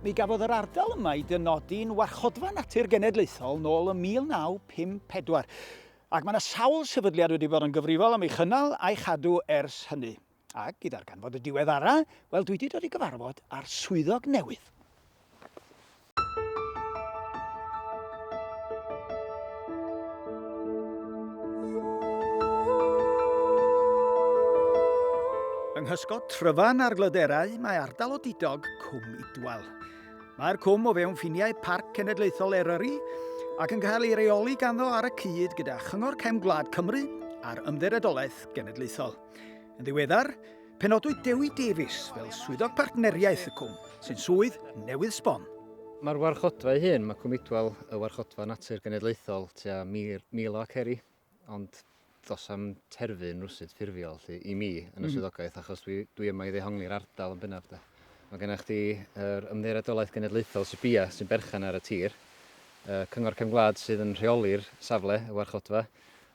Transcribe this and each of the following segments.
Mi gafodd yr ardal yma I dynodi'n warchodfa natur genedlaethol nôl yn 1954. Ac mae yna sawl sefydliad wedi bod yn gyfrifol am ei chynnal a'i chadw ers hynny. Ac gyda'r ganfod y diweddara, wel dwi wedi dod I gyfarfod ar swyddog newydd. Yng nghysgod tryfan ar glyderau, mae ardal o didog Cwm Idwal. Mae'r cwm o fewn ffiniau Parc Cenedlaethol Eryri ac yn cael ei reoli ganddo ar y cyd gyda Chyngor Cefn Gwlad Cymru a'r Ymddiriedolaeth Genedlaethol. Yn ddiweddar, penodwyd Dewi Davies fel swyddog partneriaeth y cwm, sy'n swydd newydd sbon. Mae'r warchodfa ei hun, mae Cwm Idwal y warchodfa natur genedlaethol tua 1000 o aceri, ond dos am terfyn rwsyd ffurfiol I mi yn y swyddogaeth, achos dwi yma I ddehongli'r ardal yn bennaf. Mae gennych chi yr Ymddiriedolaeth Genedlaethol sy'n berchen ar y tir, Cyngor Cefn Gwlad sydd yn rheoli'r safle, y warchodfa,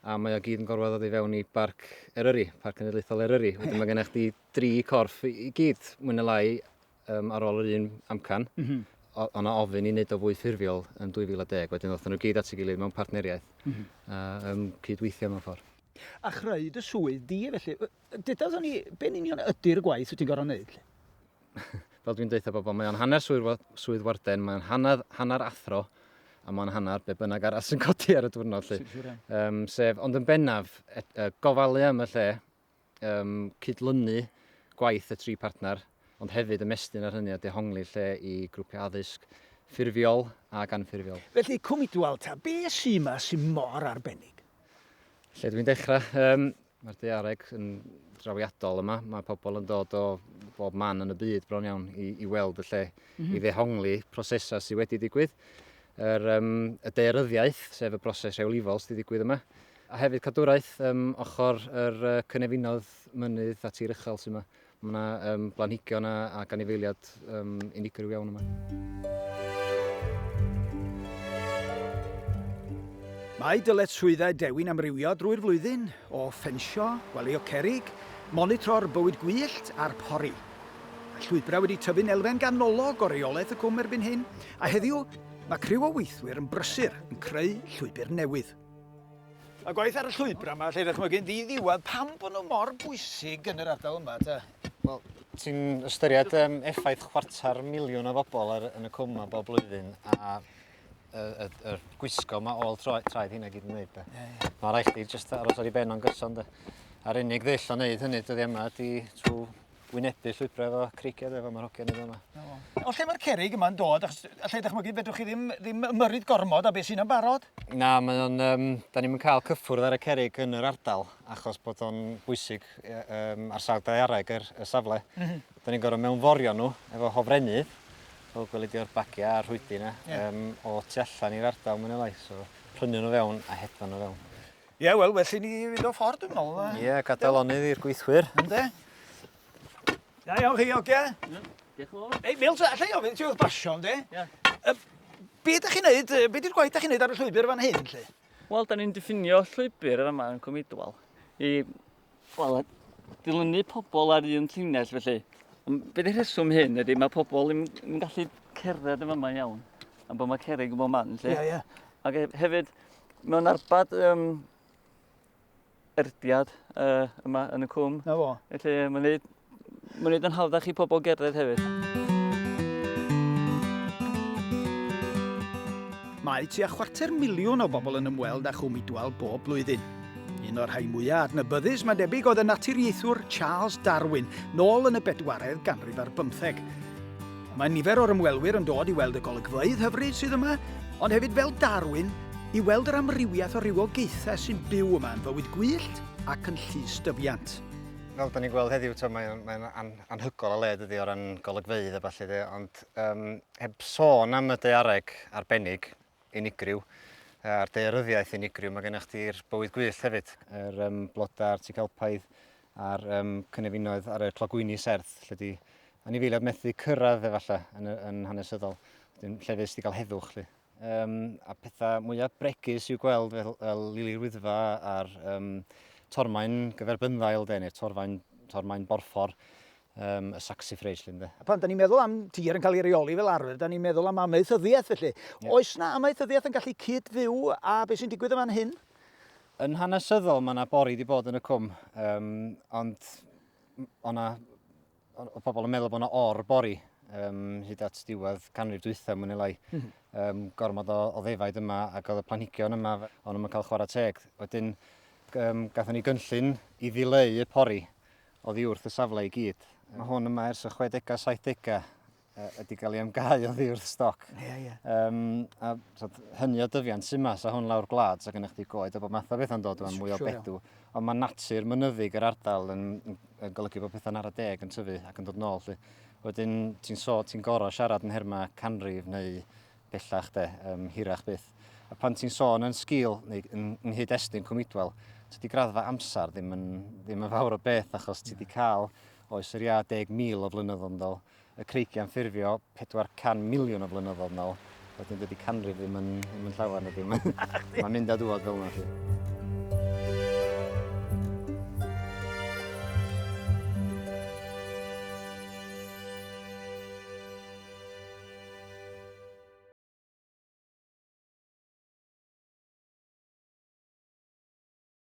a mae o gyd yn gorfod ddod I fewn I Parc Eryri, Parc Cenedlaethol Eryri. Wedyn mae gennych chi 3 corff I gyd mwy na lai ar ôl yr un amcan. O'na ofyn I wneud o fwy ffurfiol yn 2010, wedyn ddothon nhw gyd at ei gilydd mewn partneriaeth, cydweithio mewn ffordd. A chreu dy swydd di, felly, dydawdd ni, be'n union ydy'r gwaith wyt ti'n gorfod wneud? Fel dwi'n deud bobl, mae'n hanner swydd warden, mae'n hanner athro, a mae'n hanner be bynnag aras yn codi ar y diwrnod. Ond yn bennaf, gofalu am y lle, cydlynu gwaith y 3 partner, ond hefyd ymestyn ar hynny a dehongli lle I grwpiau addysg ffurfiol a ganffurfiol. Felly, Cwm Idwal ta, be sy'n yma sy'n mor arbennig? Lle dwi'n dechrau, mae'r daeareg yn drawiadol yma. Mae pobl yn dod o bob man yn y byd bron iawn I weld y lle, I ddehongli prosesau sydd wedi digwydd. Y daeryddiaeth, sef y broses reolifol sydd wedi digwydd yma. A hefyd cadwraeth ochr yr cynefinoedd mynydd a tir uchel sydd yma. Mae yna blanhigion a ganifeiliad unigryw iawn yma. Mae dyletswyddau Dewi'n amrywio drwy'r flwyddyn o ffensio, gwelio cerig, monitro'r bywyd gwyllt a'r pori. Mae llwybra wedi tyfu'n elfen ganolog o reolaeth y cwm erbyn hyn, a heddiw mae criw o weithwyr yn brysur yn creu llwybr newydd. A gwaith ar y llwybra yma, lle ddechmygu'n ddiwedd, pam bod nhw mor bwysig yn yr ardal yma? Wel, ti'n ystyried effaith 250,000 o bobl yn y cwm yma bob blwyddyn, a yr gwisgo yma ôl traed hynna gyd yn wneud. Mae rhaid chdi jyst aros ar ei ben o'n gyson. A'r unig ddull o wneud hynny dyddi yma ydi trwy wynebu llwybra efo creigiau efo mae'r hogiau'n wneud yma. O lle mae'r cerig yma'n dod? A lle ddechmygu, fedrwch chi ddim ymyrryd gormod a beth sy'n barod? Na, da ni'n cael cyffwrdd ar y cerig yn yr ardal, achos bod o'n bwysig ar sawl daeareg y safle. Da ni'n gorfod mewnforio nhw efo hofrennydd, fel gweled i'r bagia a'r rhwydi yna, o tu allan i'r ardal mwyn lai. So, prynu nhw fewn a hedfan nhw fewn. Ie, wel, well ni fynd o ffordd dwi'n meddwl. Ie, gadael onydd i'r gweithwyr. Ynde? Da iawn chi, ogia? Diolch yn fawr. Ei, Mils, allai ofyn, ti oedd basio, ynde? Ie. Be ydych chi'n neud, be di'r gwaith ydych chi'n neud ar y llwybr fan hyn, lle? Wel, da ni'n diffinio llwybr yma yn Cwm Idwal I dilynu pobl ar un llinell, felly. Be di'r rheswm hyn ydy, mae pobl yn gallu cerdded yma iawn, am bod mae cerig yn bob man, lle. Ie. Ac hefyd, mewn arbad erdiad yma yn y cwm. Na fo. Felly, mae'n neud yn hawddach I pobl gerdded hefyd. Mae tua 250,000 o bobl yn ymweld â Cwm Idwal bob blwyddyn. Un o'r rhai mwyaf adnabyddus mae debyg oedd y naturiaethwr Charles Darwin, nôl yn y 4edd ganrif ar 15. Mae nifer o'r ymwelwyr yn dod I weld y golygfeydd hyfryd sydd yma, ond hefyd fel Darwin, I weld yr amrywiaeth o rywogaethau sy'n byw yma yn fywyd gwyllt ac yn llys dyfiant. Fel da ni'n gweld heddiw, mae'n anhygol o le dydi o ran golygfeydd a falle, ond heb sôn am y daeareg arbennig unigryw, a'r daeryddiaeth unigryw, mae gennych chi'r bywyd gwyllt hefyd. Yr blodau'r ticelpaidd a'r cynefinoedd ar y clogwyni serth, lle di anifeiliaid methu cyrraedd efallai yn hanesyddol, llefydd sydd wedi cael heddwch. A pethau mwyaf bregus i'w gweld fel lili Wyddfa a'r tormain gyferbyndail, neu'r tormain borffor, y saxifrage lyn de. Pan da ni'n meddwl am tir yn cael ei reoli fel arfer, da ni'n meddwl am amaethyddiaeth felly. Oes na amaethyddiaeth yn gallu cyd-fyw a beth sy'n digwydd yma'n hyn? Yn hanesyddol mae yna bori wedi bod yn y cwm, ond o pobl yn meddwl bod yna o'r bori hyd at diwedd canrif dwytha mwyn i lai. Gormod o ddefaid yma ac oedd y planhigion yma ond yma'n cael chwarae teg. Wedyn gathon ni gynllun i ddileu y pori oddi wrth y safle i gyd. Mae hwn yma ers y 60au, 70au wedi cael ei ymgau oddi wrth stoc. Hynny o dyfiant sy'n mas a hwn lawr gwlad ac yn eich di goed a bod math o beth yn dod o'n mwy o bedw. Ond mae natur mynyddig yr ardal yn golygu bod pethau'n ara deg yn tyfu ac yn dod nôl. Wedyn ti'n goro siarad yn herma canrif neu bellach hirach byth. A pan ti'n sôn yn sgil neu yn hyd-estyn Cwm Idwal, ti wedi graddfa amser ddim yn fawr o beth achos ti wedi cael oes yr ia 10,000 o flynyddoedd yn ôl. Y creigiau'n ffurfio 400,000,000 o flynyddoedd yn ôl. Wedyn dydy canrif ddim yn llawer na ddim. Mae'n mynd a dŵad fel yna.